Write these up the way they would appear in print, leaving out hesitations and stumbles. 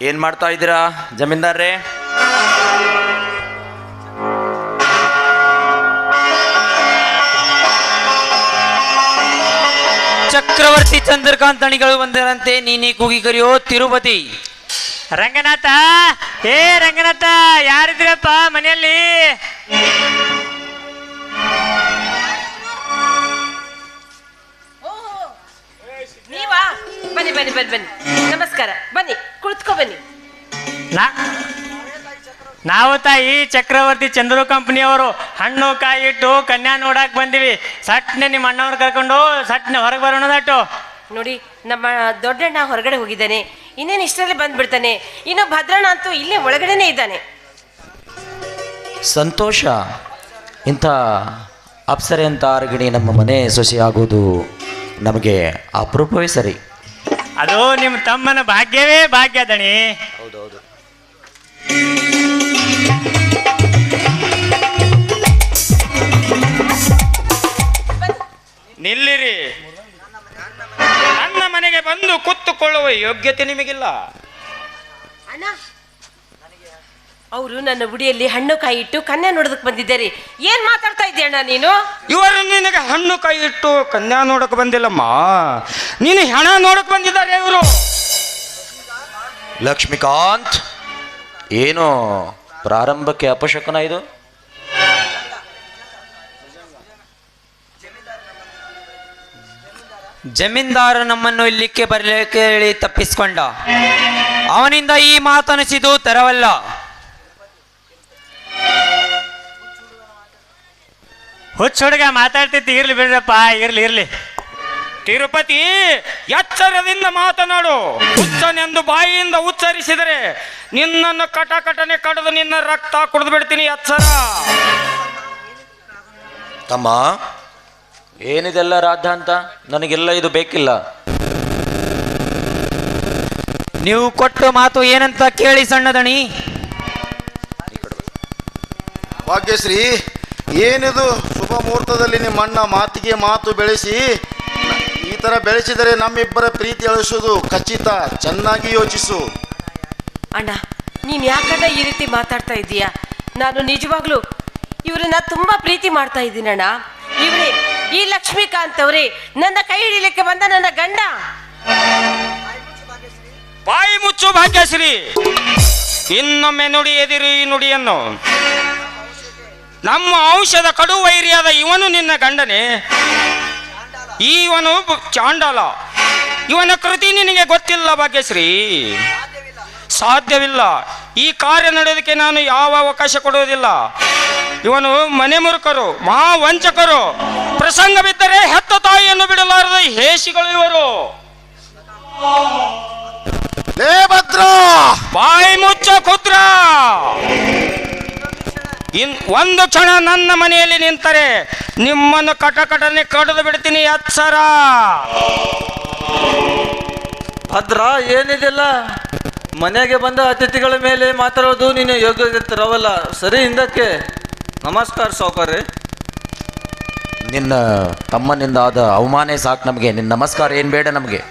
ಏನ್ ಮಾಡ್ತಾ ಇದ್ದೀರಾ ಜಮೀನ್ದಾರ್ರೆ? ಚಕ್ರವರ್ತಿ ಚಂದ್ರಕಾಂತ್ ಅಣಿಗಳು ಬಂದರಂತೆ, ನೀನೇ ಕೂಗಿ ಕರೆಯೋ ತಿರುಪತಿ. ರಂಗನಾಥ, ಏ ರಂಗನಾಥ, ಯಾರಿದ್ರಪ್ಪ ಮನೆಯಲ್ಲಿ? ನೀವಾ? ಬನ್ನಿ ಬನ್ನಿ ಬನ್ನಿ ಬನ್ನಿ, ನಮಸ್ಕಾರ. ಬನ್ನಿ ಕುಳಿತುಕೋ ಬನ್ನಿ. ನಾವು ತಾಯಿ ಚಕ್ರವರ್ತಿ ಚಂದ್ರು ಕಂಪನಿಯವರು ಹಣ್ಣು ಕಾಯಿ ಇಟ್ಟು ಕನ್ಯಾ ನೋಡಕ್ ಬಂದಿವಿ. ಸಟ್ನೆ ನಿಮ್ಮ ಅಣ್ಣವ್ರು ಕರ್ಕೊಂಡು ಸಟ್ನೆ ಹೊರಗೆ ಬರೋಣ ದಟ್ಟು. ನೋಡಿ, ನಮ್ಮ ದೊಡ್ಡಣ್ಣ ಹೊರಗಡೆ ಹೋಗಿದ್ದಾನೆ, ಇನ್ನೇನು ಇಷ್ಟರಲ್ಲಿ ಬಂದ್ಬಿಡ್ತಾನೆ. ಇನ್ನು ಭದ್ರಣ್ಣ ಅಂತೂ ಇಲ್ಲೇ ಒಳಗಡೆನೇ ಇದ್ದಾನೆ. ಸಂತೋಷ. ಇಂಥ ಅಪ್ಸರೆ ಅಂತ ಆರ್ಗಿಣಿ ನಮ್ಮ ಮನೆ ಸೊಸೆ ಆಗೋದು ನಮಗೆ ಅಪರೂಪವೇ ಸರಿ. ಅದು ನಿಮ್ಮ ತಮ್ಮನ ಭಾಗ್ಯವೇ ಭಾಗ್ಯ ದಣಿ. ಹೌದೌದು. ನಿಲ್ಲಿರಿ. ನನ್ನ ಮನೆಗೆ ಬಂದು ಕೂತುಕೊಳ್ಳುವ ಯೋಗ್ಯತೆ ನಿಮಗಿಲ್ಲ. ಅಣ್ಣ, ಅವರು ನನ್ನ ಗುಡಿಯಲ್ಲಿ ಹಣ್ಣು ಕಾಯಿ ಇಟ್ಟು ಕನ್ಯಾ ನೋಡೋದಕ್ಕೆ ಬಂದಿದ್ದಾರೆ. ಏನ್ ಮಾತಾಡ್ತಾ ಇದ್ದೀಯ ಅಣ್ಣ ನೀನು? ಇವರು ನಿನಗೆ ಹಣ್ಣು ಕಾಯಿ ಇಟ್ಟು ಕನ್ಯಾ ನೋಡಕ್ ಬಂದಿಲ್ಲಮ್ಮ, ನೀನು ಹೆಣ ನೋಡಕ್ ಬಂದಿದ್ದಾರೆ ಇವರು. ಲಕ್ಷ್ಮೀಕಾಂತ್, ಏನು ಪ್ರಾರಂಭಕ್ಕೆ ಅಪಶಕನ ಇದು? ಜಮೀನ್ದಾರ ನಮ್ಮನ್ನು ಇಲ್ಲಿಕ್ಕೆ ಬರಲಿಕ್ಕೆ ಹೇಳಿ ತಪ್ಪಿಸಿಕೊಂಡ. ಅವನಿಂದ ಈ ಮಾತನಿಸಿದು ತರವಲ್ಲ. ಹುಚ್ಚ ಹುಡುಗ ಮಾತಾಡ್ತಿತ್ತು, ಇರ್ಲಿ ಬಿಡ್ರಪ್ಪ, ಇರ್ಲಿ. ತಿರುಪತಿ, ಎಚ್ಚರದಿಂದ ಮಾತನಾಡು. ಹುಚ್ಚನೆಂದು ಬಾಯಿಯಿಂದ ಉಚ್ಚರಿಸಿದರೆ ನಿನ್ನನ್ನು ಕಟಕಟನೆ ಕಡಿದು ನಿನ್ನ ರಕ್ತ ಕುಡಿದು ಬಿಡ್ತೀನಿ. ಎಚ್ಚರ. ತಮ್ಮ, ಏನಿದೆಲ್ಲ ರಾಧ ಅಂತ? ನನಗೆಲ್ಲ ಇದು ಬೇಕಿಲ್ಲ. ನೀವು ಕೊಟ್ಟ ಮಾತು ಏನಂತ ಕೇಳಿ ಸಣ್ಣದಣಿ. ಭಾಗ್ಯಶ್ರೀ, ಏನಿದು ಶುಭ ಮುಹೂರ್ತದಲ್ಲಿ ನಿಮ್ಮ ಅಣ್ಣ ಮಾತಿಗೆ ಮಾತು ಬೆಳೆಸಿ ಈ ಥರ ಬೆಳೆಸಿದರೆ ನಮ್ಮಿಬ್ಬರ ಪ್ರೀತಿ ಅಳಿಸೋದು ಖಚಿತ. ಚೆನ್ನಾಗಿ ಯೋಚಿಸು. ಅಣ್ಣ, ನೀನು ಯಾಕಣ್ಣ ಈ ರೀತಿ ಮಾತಾಡ್ತಾ ಇದ್ದೀಯಾ? ನಾನು ನಿಜವಾಗ್ಲೂ ಇವ್ರನ್ನ ತುಂಬಾ ಪ್ರೀತಿ ಮಾಡ್ತಾ ಇದ್ದೀನಣ್ಣ. ಇವರೇ ಈ ಲಕ್ಷ್ಮೀಕಾಂತ್ ಅವರೇ ನನ್ನ ಕೈ ಹಿಡಿಲಿಕ್ಕೆ ಬಂದ ನನ್ನ ಗಂಡ. ಬಾಯಿ ಮುಚ್ಚು ಭಾಗ್ಯಶ್ರೀ. ಇನ್ನೊಮ್ಮೆ ನುಡಿಯದಿರು ಈ ನುಡಿಯನ್ನು. ನಮ್ಮ ಔಷಧ ಕಡು ವೈರಿಯಾದ ಇವನು ನಿನ್ನ ಗಂಡನೇ? ಇವನು ಚಾಂಡಾಲ. ಇವನ ಕೃತಿ ನಿನಗೆ ಗೊತ್ತಿಲ್ಲ ಭಾಗ್ಯಶ್ರೀ. ಸಾಧ್ಯವಿಲ್ಲ. ಈ ಕಾರ್ಯ ನಡೆಯೋದಕ್ಕೆ ನಾನು ಯಾವ ಅವಕಾಶ ಕೊಡುವುದಿಲ್ಲ. ಇವನು ಮನೆ ಮುರುಕರು, ಮಹಾ ವಂಚಕರು. ಪ್ರಸಂಗ ಬಿದ್ದರೆ ಹೆತ್ತ ತಾಯಿಯನ್ನು ಬಿಡಲಾರದ ಹೇಸಿಗಳು ಇವರು. ಲೇ ಭದ್ರ, ಬಾಯಿ ಮುಚ್ಚ ಕುದ್ರ. ಒಂದು ಕ್ಷಣ ನನ್ನ ಮನೆಯಲ್ಲಿ ನಿಂತರೆ ನಿಮ್ಮನ್ನು ಕಟಕಟನೆ ಕಡಿದು ಬಿಡ್ತೀನಿ. ಎಚ್ಚರ. ಭದ್ರ, ಏನಿದೆಲ್ಲ? ಮನೆಗೆ ಬಂದ ಅತಿಥಿಗಳ ಮೇಲೆ ಮಾತಾಡೋದು ನೀನು ಯೋಗ್ಯತೆ ತರವಲ್ಲ. ಸರಿ, ಹಿಂದಕ್ಕೆ. ನಮಸ್ಕಾರ ಸಾವುಕಾರ್ರೆ. ನಿನ್ನ ತಮ್ಮನಿಂದ ಆದ ಅವಮಾನ ಸಾಕು ನಮಗೆ. ನಿನ್ನ ನಮಸ್ಕಾರ ಏನು ಬೇಡ ನಮಗೆ.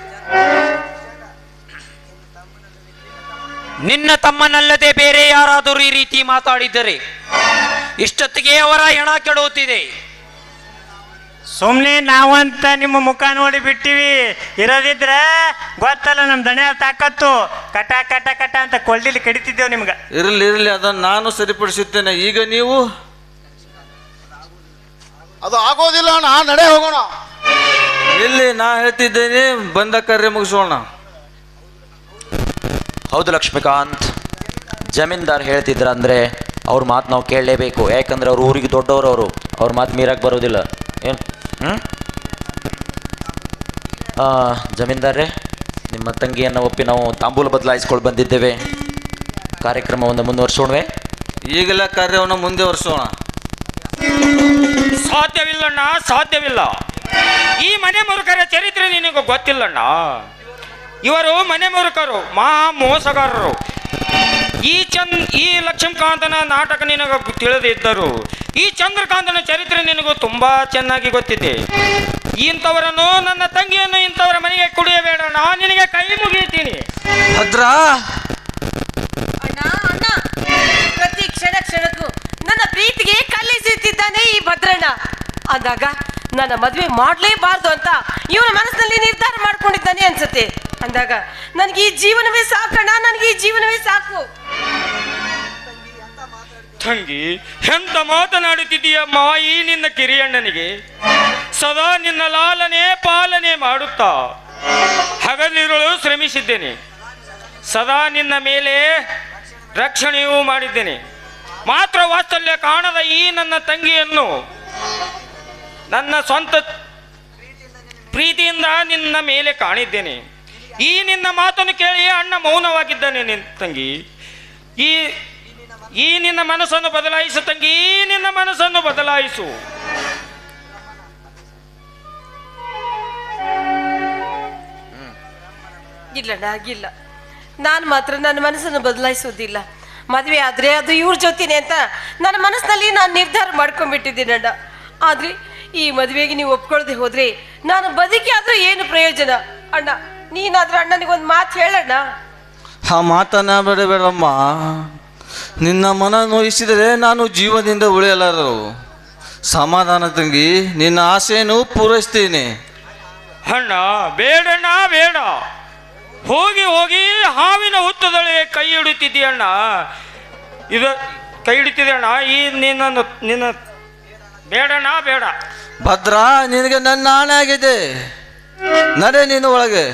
ನಿನ್ನ ತಮ್ಮನಲ್ಲದೆ ಬೇರೆ ಯಾರಾದರೂ ಈ ರೀತಿ ಮಾತಾಡಿದರೆ ಇಷ್ಟೊತ್ತಿಗೆ ಅವರ ಹೆಣ ಕೆಡುತ್ತಿದೆ. ಸುಮ್ಮನೆ ನಾವಂತ ನಿಮ್ಮ ಮುಖ ನೋಡಿ ಬಿಟ್ಟಿವಿ. ಇರೋದಿದ್ರೆ ಗೊತ್ತಲ್ಲ ನಮ್ಮ ದಣೆ ತಾಕತ್ತು. ಕಟ ಕಟ ಕಟ ಅಂತ ಕೊಳ್ಳಿಲಿ ಕಡಿತಿದ್ದೇವೆ ನಿಮ್ಗೆ. ಇರಲಿ, ಅದನ್ನು ನಾನು ಸರಿಪಡಿಸುತ್ತೇನೆ. ಈಗ ನೀವು ಅದು ಆಗೋದಿಲ್ಲ ಅಣ್ಣ, ನಡೆ ಹೋಗೋಣ. ಇಲ್ಲಿ ನಾ ಹೇಳ್ತಿದ್ದೇನೆ, ಬಂದ ಕಾರ್ಯ ಮುಗಿಸೋಣ. ಹೌದು ಲಕ್ಷ್ಮೀಕಾಂತ್, ಜಮೀನ್ದಾರ್ ಹೇಳ್ತಿದ್ರ ಅಂದರೆ ಅವ್ರ ಮಾತು ನಾವು ಕೇಳಲೇಬೇಕು. ಯಾಕಂದ್ರೆ ಅವ್ರ ಊರಿಗೆ ದೊಡ್ಡವರು, ಅವ್ರ ಮಾತು ಮೀರಕ್ಕೆ ಬರೋದಿಲ್ಲ. ಏನು ಜಮೀನ್ದಾರ್ರೆ, ನಿಮ್ಮ ತಂಗಿಯನ್ನು ಒಪ್ಪಿ ನಾವು ತಾಂಬೂಲ ಬದಲಾಯಿಸ್ಕೊಂಡು ಬಂದಿದ್ದೇವೆ. ಕಾರ್ಯಕ್ರಮವನ್ನು ಮುಂದುವರಿಸೋಣವೇ? ಈಗಲೇ ಕಾರ್ಯವನ್ನು ಮುಂದೆ ವರ್ಷೋಣ. ಸಾಧ್ಯವಿಲ್ಲಣ್ಣ, ಸಾಧ್ಯವಿಲ್ಲ. ಈ ಮನೆ ಮುರುಕರ ಚರಿತ್ರೆ ನಿನಗೆ ಗೊತ್ತಿಲ್ಲಣ್ಣ. ಇವರು ಮನೆ ಮುರುಕರು, ಮಹಾ ಮೋಸಗಾರರು. ಈ ಲಕ್ಷ್ಮೀಕಾಂತನ ನಾಟಕ ನಿನಗೆ ತಿಳಿದಿದ್ದರು ಈ ಚಂದ್ರಕಾಂತನ ಚರಿತ್ರೆ ನಿನಗೂ ತುಂಬಾ ಚೆನ್ನಾಗಿ ಗೊತ್ತಿದೆ. ಇಂಥವರನ್ನು, ನನ್ನ ತಂಗಿಯನ್ನು ಇಂಥವರ ಮನೆಗೆ ಕುಡಿಯಬೇಡ, ನಾನು ನಿನಗೆ ಕೈ ಮುಗಿಯುತ್ತೀನಿ. ಭದ್ರ, ಅಣ್ಣ ಅಣ್ಣ, ಪ್ರತಿ ಕ್ಷಣಕ್ಕೂ ನನ್ನ ಪ್ರೀತಿಗೆ ಕಲ್ಲಿಸುತ್ತಿದ್ದಾನೆ ಈ ಭದ್ರಣ್ಣ. ಅಂದಾಗ ನನ್ನ ಮದುವೆ ಮಾಡಲೇಬಾರ್ದು ಅಂತ ಇವನ ಮನಸ್ಸಿನಲ್ಲಿ ನಿರ್ಧಾರ ಮಾಡ್ಕೊಂಡಿದ್ದಾನೆ ಅನ್ಸುತ್ತೆ. ಅಂದಾಗ ನನಗೆ ಈ ಜೀವನವೇ ಸಾಕಣ್ಣ, ನನಗೆ ಈ ಜೀವನವೇ ಸಾಕು. ತಂಗಿ, ಎಂತ ಮಾತನಾಡುತ್ತಿದ್ದೀಯಮ್ಮ ಈ ನಿನ್ನ ಕಿರಿಯಣ್ಣನಿಗೆ? ಸದಾ ನಿನ್ನ ಲಾಲನೆ ಪಾಲನೆ ಮಾಡುತ್ತಾ ಹಗಲಿರುಳು ಶ್ರಮಿಸಿದ್ದೇನೆ. ಸದಾ ನಿನ್ನ ಮೇಲೆ ರಕ್ಷಣೆಯೂ ಮಾಡಿದ್ದೇನೆ. ಮಾತ್ರ ವಾತ್ಸಲ್ಯ ಕಾಣದ ಈ ನನ್ನ ತಂಗಿಯನ್ನು ನನ್ನ ಸ್ವಂತ ಪ್ರೀತಿಯಿಂದ ನಿನ್ನ ಮೇಲೆ ಕಾಣಿದ್ದೇನೆ. ಈ ನಿನ್ನ ಮಾತನ್ನು ಕೇಳಿ ಅಣ್ಣ ಮೌನವಾಗಿದ್ದಾನೆ. ನಿನ್ನ ತಂಗಿ, ಈ ನಿನ್ನ ಮನಸ್ಸನ್ನು ಬದಲಾಯಿಸು ತಂಗಿ, ಈ ನಿನ್ನ ಮನಸ್ಸನ್ನು ಬದಲಾಯಿಸು. ಇಲ್ಲಣ್ಣ, ಆಗಿಲ್ಲ. ನಾನು ಮಾತ್ರ ನನ್ನ ಮನಸ್ಸನ್ನು ಬದಲಾಯಿಸೋದಿಲ್ಲ. ಮದುವೆ ಆದರೆ ಅದು ಇವ್ರ ಜೊತೆನೆ ಅಂತ ನನ್ನ ಮನಸ್ಸಿನಲ್ಲಿ ನಾನು ನಿರ್ಧಾರ ಮಾಡ್ಕೊಂಡ್ಬಿಟ್ಟಿದ್ದೀನಣ್ಣ. ಆದರೆ ಈ ಮದುವೆಗೆ ನೀವು ಒಪ್ಕೊಳ್ಳದೆ ಹೋದ್ರೆ ನಾನು ಬದುಕಿ ಆದರೂ ಏನು ಪ್ರಯೋಜನ? ಅಣ್ಣ, ನೀನಾದ್ರೂ ಅಣ್ಣನಿಗೊಂದು ಮಾತು ಹೇಳಣ್ಣ. ಆ ಮಾತನ್ನ ಬೇಡಮ್ಮ. ನಿನ್ನ ಮನ ನೋಯಿಸಿದರೆ ನಾನು ಜೀವದಿಂದ ಉಳಿಯಲಾರರು. ಸಮಾಧಾನ ತಂಗಿ, ನಿನ್ನ ಆಸೆಯನ್ನು ಪೂರೈಸ್ತೀನಿ. ಅಣ್ಣ, ಬೇಡಣ್ಣ ಬೇಡ. ಹೋಗಿ ಹೋಗಿ ಹಾವಿನ ಹುತ್ತದೊಳಗೆ ಕೈ ಇಡುತ್ತಿದ್ದೀಯಣ್ಣ. ಇದು ಕೈ ಹಿಡಿತಿದೆಯಣ್ಣ. ಈ ನಿನ್ನ ಬೇಡಣ್ಣ ಬೇಡ. ಭದ್ರ, ನಿನಗೆ ನನ್ನ ಆಣೆ ಆಗಿದೆ. ನಡೆ ನೀನು ಒಳಗೆ.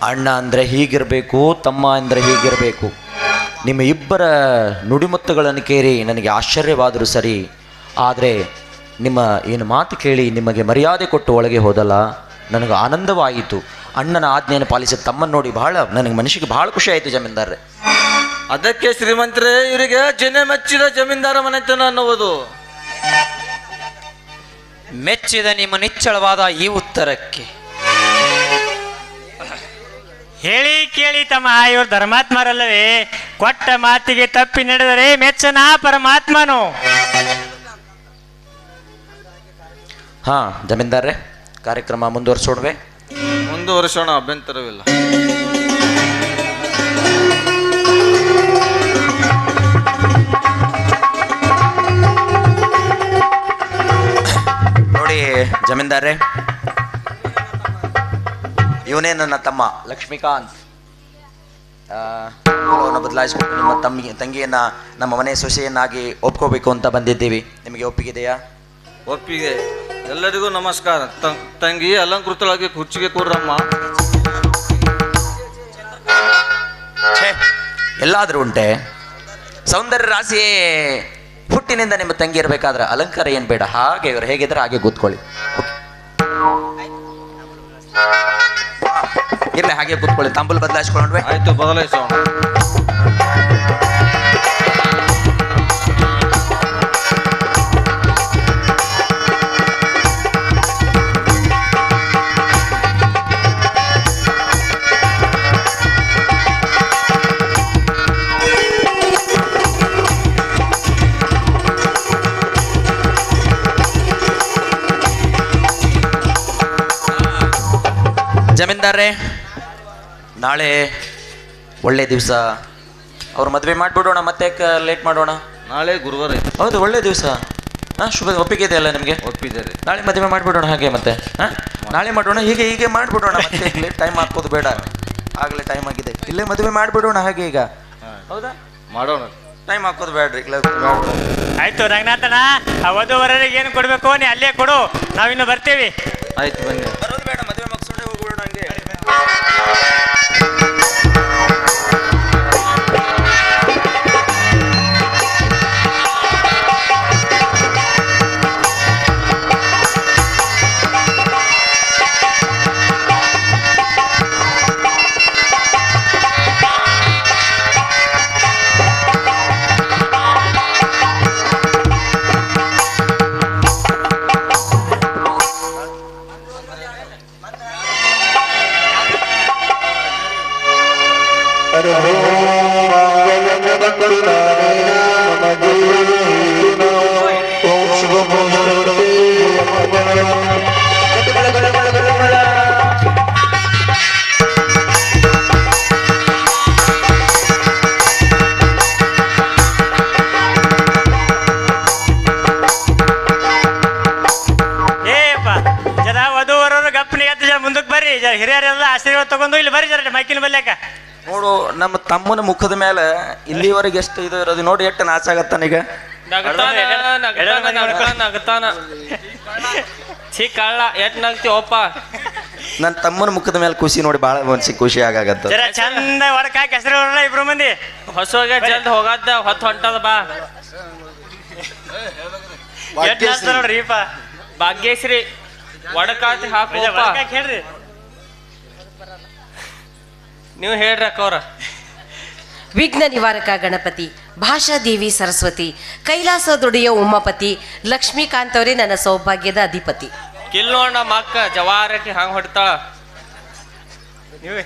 ಅಣ್ಣ ಅಂದರೆ ಹೀಗಿರಬೇಕು, ತಮ್ಮ ಅಂದರೆ ಹೀಗಿರಬೇಕು. ನಿಮ್ಮ ಇಬ್ಬರ ನುಡಿಮುತ್ತುಗಳನ್ನು ಕೇಳಿ ನನಗೆ ಆಶ್ಚರ್ಯವಾದರೂ ಸರಿ. ಆದರೆ ನಿಮ್ಮ ಏನು ಮಾತು ಕೇಳಿ ನಿಮಗೆ ಮರ್ಯಾದೆ ಕೊಟ್ಟು ಒಳಗೆ ಹೋದಲ್ಲ, ನನಗೆ ಆನಂದವಾಯಿತು. ಅಣ್ಣನ ಆಜ್ಞೆಯನ್ನು ಪಾಲಿಸಿದ ತಮ್ಮನ್ನು ನೋಡಿ ನನಗೆ ಮನಸ್ಸಿಗೆ ಬಹಳ ಖುಷಿ ಆಯಿತು ಜಮೀನ್ದಾರ್ರೆ. ಅದಕ್ಕೆ ಶ್ರೀಮಂತರೇ, ಇವರಿಗೆ ಜನ ಮೆಚ್ಚಿದ ಜಮೀನ್ದಾರ ಮನೆತನ ಅನ್ನುವುದು. ಮೆಚ್ಚಿದ ನಿಮ್ಮ ನಿಚ್ಚಳವಾದ ಈ ಉತ್ತರಕ್ಕೆ ಹೇಳಿ ಕೇಳಿ ತಮ್ಮ, ಇವರು ಧರ್ಮಾತ್ಮರಲ್ಲವೇ? ಕೊಟ್ಟ ಮಾತಿಗೆ ತಪ್ಪಿ ನಡೆದರೆ ಮೆಚ್ಚನ ಪರಮಾತ್ಮನು. ಹಾಂ ಜಮೀನ್ದಾರ್ರೆ, ಕಾರ್ಯಕ್ರಮ ಮುಂದುವರಿಸೋಣವೆ? ಮುಂದುವರಿಸೋಣ, ಅಭ್ಯಂತರವಿಲ್ಲ. ನೋಡಿ ಜಮೀನ್ದಾರ್ರೆ, ಇವನೇ ನನ್ನ ತಮ್ಮ ಲಕ್ಷ್ಮೀಕಾಂತ್. ಅವನು ಬದಲಾಯಿಸಿಕೊಂಡು ನಿಮ್ಮ ತಂಗಿಯನ್ನ ನಮ್ಮ ಮನೆ ಸೊಸೆಯನ್ನಾಗಿ ಒಪ್ಕೋಬೇಕು ಅಂತ ಬಂದಿದ್ದೀವಿ. ನಿಮಗೆ ಒಪ್ಪಿಗೆದೆಯಾ? ಒಪ್ಪಿಗೆ. ಎಲ್ಲರಿಗೂ ನಮಸ್ಕಾರ. ತಂಗಿ, ಅಲಂಕೃತಳಾಗಿ ಕುರ್ಚಿಗೆ ಕೂರ್ರಮ್ಮ. ಎಲ್ಲಾದರೂ ಉಂಟೆ ಸೌಂದರ್ಯ ರಾಶಿಯೇ ಹುಟ್ಟಿನಿಂದ ನಿಮ್ಮ ತಂಗಿ ಇರಬೇಕಾದ್ರೆ ಅಲಂಕಾರ ಏನು ಬೇಡ. ಹಾಗೆ ಇವರು ಹೇಗಿದ್ರೆ ಹಾಗೆ ಕೂತ್ಕೊಳ್ಳಿ. ಇರಲಿ, ಹಾಗೆ ಕೂತ್ಕೊಳ್ಳಿ. ತಾಂಬೂಲ ಬದಲಾಯಿಸ್ಕೊಂಡ್ವೆ? ಆಯ್ತು, ಬದಲಾಯಿಸೋಣ. ಜಮೀನ್ದಾರ್ರೆ, ನಾಳೆ ಒಳ್ಳೆ ದಿವಸ. ಅವ್ರ ಮದುವೆ ಮಾಡಿಬಿಡೋಣ, ಮತ್ತೆ ಲೇಟ್ ಮಾಡೋಣ. ನಾಳೆ ಗುರುವಾರ ಐತೆ. ಹೌದು, ಒಳ್ಳೆ ದಿವಸ. ಹಾಂ, ಶುಭ. ಒಪ್ಪಿಗೆ ಇದೆಯಲ್ಲ ನಿಮಗೆ? ಒಪ್ಪಿದ್ದಾರೆ. ನಾಳೆ ಮದುವೆ ಮಾಡಿಬಿಡೋಣ. ಹಾಗೆ ಮತ್ತೆ ನಾಳೆ ಮಾಡೋಣ, ಹೀಗೆ ಮಾಡಿಬಿಡೋಣ. ಮತ್ತೆ ಲೇಟ್ ಟೈಮ್ ಹಾಕೋದು ಬೇಡ. ಆಗಲೇ ಟೈಮ್ ಆಗಿದೆ. ಇಲ್ಲೇ ಮದುವೆ ಮಾಡಿಬಿಡೋಣ ಹಾಗೆ. ಈಗ ಹೌದಾ? ಮಾಡೋಣ. ಟೈಮ್ ಹಾಕೋದು ಬೇಡ್ರಿ. ಆಯ್ತು ರಂಗನಾಥನ, ಆ ವಧುವರರಿಗೆ ಏನು ಕೊಡ್ಬೇಕು ನೀ ಅಲ್ಲೇ ಕೊಡು, ನಾವಿನ್ನು ಬರ್ತೀವಿ. ಆಯ್ತು, ಬನ್ನಿ. ಬರೋದು ಬೇಡ, ಮದುವೆ ಮುಗಿಸ್ಕೊಂಡೇ ಹೋಗ್ಬಿಡೋಣ ಹಂಗೆ. ಏಪ್ಪ ಜರ ವಧುವರರು ಗಪ್ಪನಿಗೆ ಜರ ಮುಂದಕ್ಕೆ ಬರ್ರಿ, ಜರ ಹಿರಿಯರೆಲ್ಲ ಆಶೀರ್ವಾದ ತಗೊಂಡು ಇಲ್ಲಿ ಬರ್ರಿ ಜರ ಮೈಕಿನ ಬಲ್ಯಾಕ. ನೋಡು ನಮ್ಮ ತಮ್ಮನ ಮುಖದ ಮೇಲೆ ಇಲ್ಲಿವರೆಗೆ ಎಷ್ಟು ಇದು ಇರೋದು ನೋಡಿ, ಎಷ್ಟು ನಾಚಾಗತ್ತಾನೀಗ. ನಗತಾನ ಛೀ ಕಳ್ಳ ಎಟ್ ನಗ್ತೀವಪ್ಪ. ನನ್ನ ತಮ್ಮನ ಮುಖದ ಮೇಲೆ ಖುಷಿ ನೋಡಿ ಭಾಳ ಮನ್ಸಿಗೆ ಖುಷಿ ಆಗತ್ತ. ಜರ ಚಂದ ಒಡಕ್ ಹಾಕಿ ಹೆಸರು ಬರಲ್ಲ ಇಬ್ರು ಮಂದಿ. ಹೊಸೋಗೆ ಜಲ್ದ್ ಹೋಗದ್ದ ಹೊತ್ತು ಹೊಂಟದ ಬಾ. ಎಟ್ ನಾಚ್ತಾರ ನೋಡ್ರಿಪ್ಪ. ಭಾಗ್ಯಶ್ರೀ ಒಡಕಾತಿ ಹಾಕಿ ಒಡಕ್ ಹಾಕಿ ಹೇಳ್ರಿ. ನೀವು ಹೇಳ್ರಿ ಅಕ್ಕವ್ರ. ವಿಘ್ನ ನಿವಾರಕ ಗಣಪತಿ, ಭಾಷಾದೇವಿ ಸರಸ್ವತಿ, ಕೈಲಾಸದೊಡೆಯ ಉಮಾಪತಿ, ಲಕ್ಷ್ಮೀಕಾಂತ್ ಅವರೇ ನನ್ನ ಸೌಭಾಗ್ಯದ ಅಧಿಪತಿ. ಕಿಲ್ ನೋಡ ನಮ್ಮ ಅಕ್ಕ ಜವಾರಕ್ಕೆ ಹಂಗ ಹೊಡ್ತಾಳ. ನೀವೇ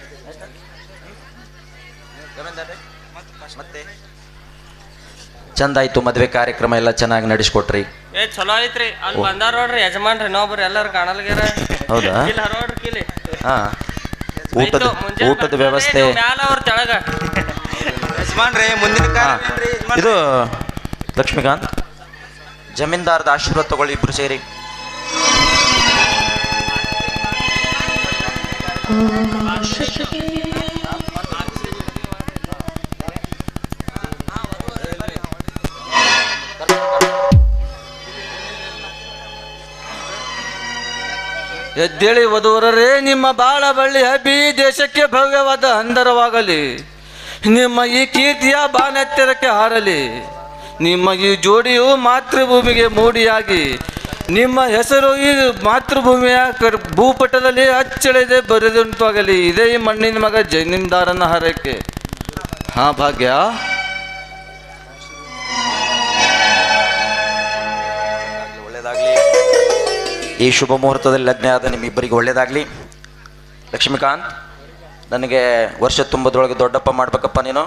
ಚಂದ ಆಯ್ತು, ಮದ್ವೆ ಕಾರ್ಯಕ್ರಮ ಎಲ್ಲ ಚೆನ್ನಾಗಿ ನಡೆಸ್ಕೊಟ್ರಿ. ಚಲೋ ಐತ್ರಿ. ಅಲ್ಲಿ ಬಂದಾರ ನೋಡ್ರಿ ಯಜಮಾನ್ರಿ ಇನ್ನೊಬ್ರು ಎಲ್ಲಾರು ಕಾಣಲ್ಗ್ಯಾರ. ಹೌದಾ? ಇಲ್ಲಿ ಹರೋಡ್ರಿ ಕಿಲಿ. ಹಾ, ಊಟದ ವ್ಯವಸ್ಥೆ ಮ್ಯಾಲ ಅವ್ರ ತೆಳಗ. ಹಾ, ಇದು ಲಕ್ಷ್ಮೀಕಾಂತ್ ಜಮೀನ್ದಾರದ ಆಶೀರ್ವಾದ ತಗೊಳ್ಳಿ ಇಬ್ರು ಸೇರಿ. ಎದ್ದೇಳಿ ವಧುವರರೇ, ನಿಮ್ಮ ಬಾಳ ಬಳ್ಳಿ ಹಬ್ಬಿ ದೇಶಕ್ಕೆ ಭವ್ಯವಾದ ಅಂದರವಾಗಲಿ. ನಿಮ್ಮ ಈ ಕೀರ್ತಿಯ ಬಾನೆತ್ತರಕ್ಕೆ ಹಾರಲಿ. ನಿಮ್ಮ ಈ ಜೋಡಿಯು ಮಾತೃಭೂಮಿಗೆ ಮೂಡಿಯಾಗಿ ನಿಮ್ಮ ಹೆಸರು ಈ ಮಾತೃಭೂಮಿಯ ಭೂಪಟದಲ್ಲಿ ಅಚ್ಚಳಿದೆ ಬರೆದುಂಟಾಗಲಿ. ಇದೇ ಈ ಮಣ್ಣಿನ ಮಗ ಜಮೀನ್ದಾರನ ಹಾರೈಕೆ. ಹಾ ಭಾಗ್ಯ. ಒಳ್ಳೇದಾಗ್ಲಿ. ಈ ಶುಭ ಮುಹೂರ್ತದಲ್ಲಿ ಲಗ್ನ ಆದ ನಿಮ್ಮಿಬ್ಬರಿಗೆ ಒಳ್ಳೇದಾಗ್ಲಿ. ಲಕ್ಷ್ಮೀಕಾಂತ್, ನನಗೆ ವರ್ಷ ತುಂಬದೊಳಗೆ ದೊಡ್ಡಪ್ಪ ಮಾಡ್ಬೇಕಪ್ಪ ನೀನು.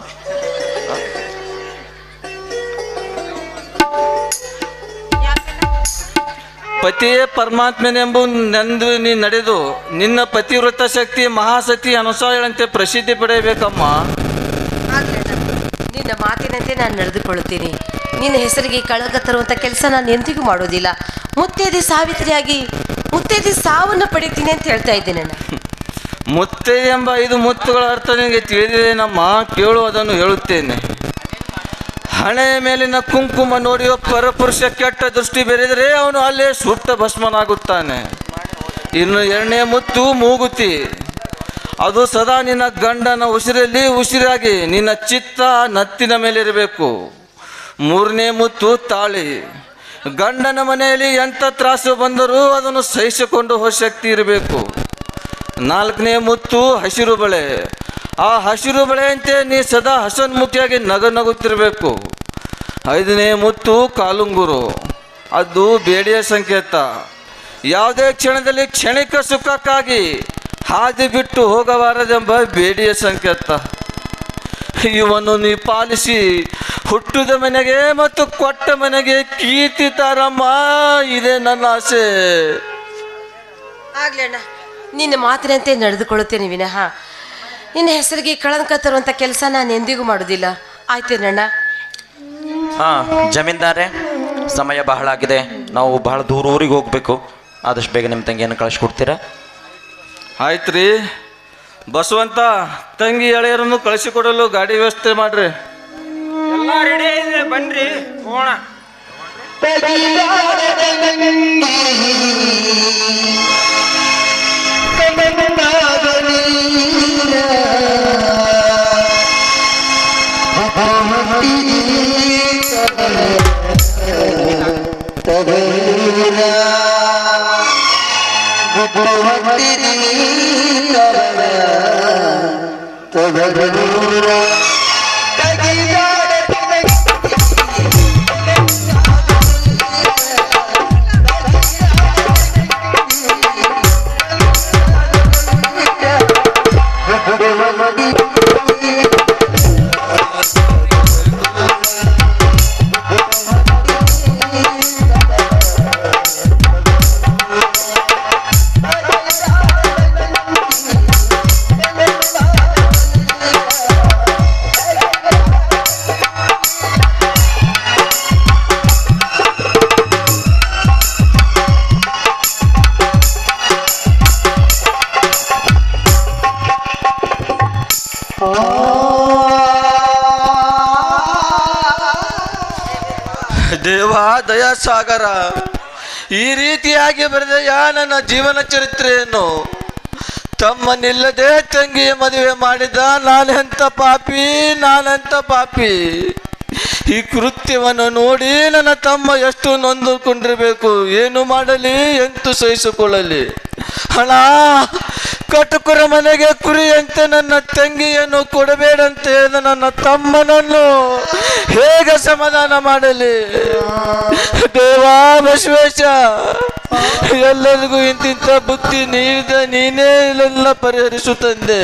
ಪತಿಯೇ ಪರಮಾತ್ಮನೆಂಬು ನಂದು ನೀ ನಡೆದು ನಿನ್ನ ಪತಿವ್ರತ ಶಕ್ತಿ ಮಹಾಸತಿ ಅನುಸಾಯಳಂತೆ ಪ್ರಸಿದ್ಧಿ ಪಡೆಯಬೇಕಮ್ಮ. ನಿನ್ನ ಮಾತಿನಂತೆ ನಾನು ನಡೆದುಕೊಳ್ಳುತ್ತೇನೆ. ನಿನ್ನ ಹೆಸರಿಗೆ ಕಳಗ ತರುವಂಥ ಕೆಲಸ ನಾನು ಎಂದಿಗೂ ಮಾಡೋದಿಲ್ಲ. ಮುತ್ತೈದೆ ಸಾವಿತ್ರಿಯಾಗಿ ಮುತ್ತೈದೆ ಸಾವನ್ನು ಪಡಿತೀನಿ ಅಂತ ಹೇಳ್ತಾ ಇದ್ದೇನೆ ನಾನು. ಮುತ್ತೆ ಎಂಬ 5 ಮುತ್ತುಗಳ ಅರ್ಥ ನಿನಗೆ ತಿಳಿದಿದೆ ನಮ್ಮ. ಕೇಳು, ಅದನ್ನು ಹೇಳುತ್ತೇನೆ. ಹಣೆಯ ಮೇಲಿನ ಕುಂಕುಮ ನೋಡಿಯೋ ಪರಪುರುಷ ಕೆಟ್ಟ ದೃಷ್ಟಿ ಬೆರೆದರೆ ಅವನು ಅಲ್ಲೇ ಸುಟ್ಟ ಭಸ್ಮನಾಗುತ್ತಾನೆ. ಇನ್ನು 2ನೇ ಮುತ್ತು ಮೂಗುತಿ. ಅದು ಸದಾ ನಿನ್ನ ಗಂಡನ ಉಸಿರಲ್ಲಿ ಉಸಿರಾಗಿ ನಿನ್ನ ಚಿತ್ತ ನತ್ತಿನ ಮೇಲಿರಬೇಕು. 3ನೇ ಮುತ್ತು ತಾಳಿ. ಗಂಡನ ಮನೆಯಲ್ಲಿ ಎಂಥ ತ್ರಾಸು ಬಂದರೂ ಅದನ್ನು ಸಹಿಸಿಕೊಂಡು ಹೋಗೋ ಶಕ್ತಿ ಇರಬೇಕು. 4ನೇ ಮುತ್ತು ಹಸಿರು ಬಳೆ. ಆ ಹಸಿರು ಬಳೆಯಂತೆ ನೀ ಸದಾ ಹಸನ್ಮುಖಿಯಾಗಿ ನಗುತ್ತಿರಬೇಕು. 5ನೇ ಮುತ್ತು ಕಾಲುಂಗುರು. ಅದು ಬೇಡಿಯ ಸಂಕೇತ. ಯಾವುದೇ ಕ್ಷಣದಲ್ಲಿ ಕ್ಷಣಿಕ ಸುಖಕ್ಕಾಗಿ ಹಾದಿ ಬಿಟ್ಟು ಹೋಗಬಾರದೆಂಬ ಬೇಡಿಯ ಸಂಕೇತ. ಇವನ್ನು ನೀ ಪಾಲಿಸಿ ಹುಟ್ಟಿದ ಮನೆಗೆ ಮತ್ತು ಕೊಟ್ಟ ಮನೆಗೆ ಕೀರ್ತಿ ತಾರಮ್ಮ. ಇದೇ ನನ್ನ ಆಸೆ. ಆಗ್ಲಿ ಅಣ್ಣ, ನಿನ್ನ ಮಾತಿನಂತೆ ನಡೆದುಕೊಳ್ಳುತ್ತೇನೆ ವಿನಃ ನಿನ್ನ ಹೆಸರಿಗೆ ಕಳಂಕ ತರುವಂಥ ಕೆಲಸ ನಾನು ಎಂದಿಗೂ ಮಾಡೋದಿಲ್ಲ. ಆಯ್ತೇನಣ್ಣ? ಹಾ, ಜಮೀನ್ದಾರೆ, ಸಮಯ ಬಹಳ ಆಗಿದೆ. ನಾವು ಬಹಳ ದೂರ ಊರಿಗೆ ಹೋಗ್ಬೇಕು. ಆದಷ್ಟು ಬೇಗ ನಿಮ್ಮ ತಂಗಿಯನ್ನು ಕಳಿಸ್ಕೊಡ್ತೀರಾ? ಆಯ್ತು ರೀ. ಬಸವಂತ, ತಂಗಿ ಎಳೆಯರನ್ನು ಕಳಿಸಿಕೊಡಲು ಗಾಡಿ ವ್ಯವಸ್ಥೆ ಮಾಡ್ರಿ. ಎಲ್ಲ ರೆಡಿ ಇದೆ, ಬನ್ರಿ ಹೋಗೋಣ. ದೇವಾ ದಯಾಸಾಗರ, ಈ ರೀತಿಯಾಗಿ ಬರೆದೆಯ ನನ್ನ ಜೀವನ ಚರಿತ್ರೆಯನ್ನು. ತಮ್ಮನಿಲ್ಲದೆ ತಂಗಿಯ ಮದುವೆ ಮಾಡಿದ ನಾನೆಂಥ ಪಾಪಿ. ಈ ಕೃತ್ಯವನ್ನು ನೋಡಿ ನನ್ನ ತಮ್ಮ ಎಷ್ಟು ನೊಂದುಕೊಂಡಿರಬೇಕು. ಏನು ಮಾಡಲಿ, ಎಂತೂ ಸಹಿಸಿಕೊಳ್ಳಲಿ. ಹಣ ಕಟುಕರ ಮನೆಗೆ ಕುರಿಯಂತೆ ನನ್ನ ತಂಗಿಯನ್ನು ಕೊಡಬೇಡಂತೆ ನನ್ನ ತಮ್ಮನನ್ನು ಹೇಗೆ ಸಮಾಧಾನ ಮಾಡಲಿ? ದೇವಾ ಬಸವೇಶ, ಎಲ್ಲರಿಗೂ ಇಂತಿಂತ ಬುದ್ಧಿ ನೀನೇ ಎಲ್ಲ ಪರಿಹರಿಸು ತಂದೆ.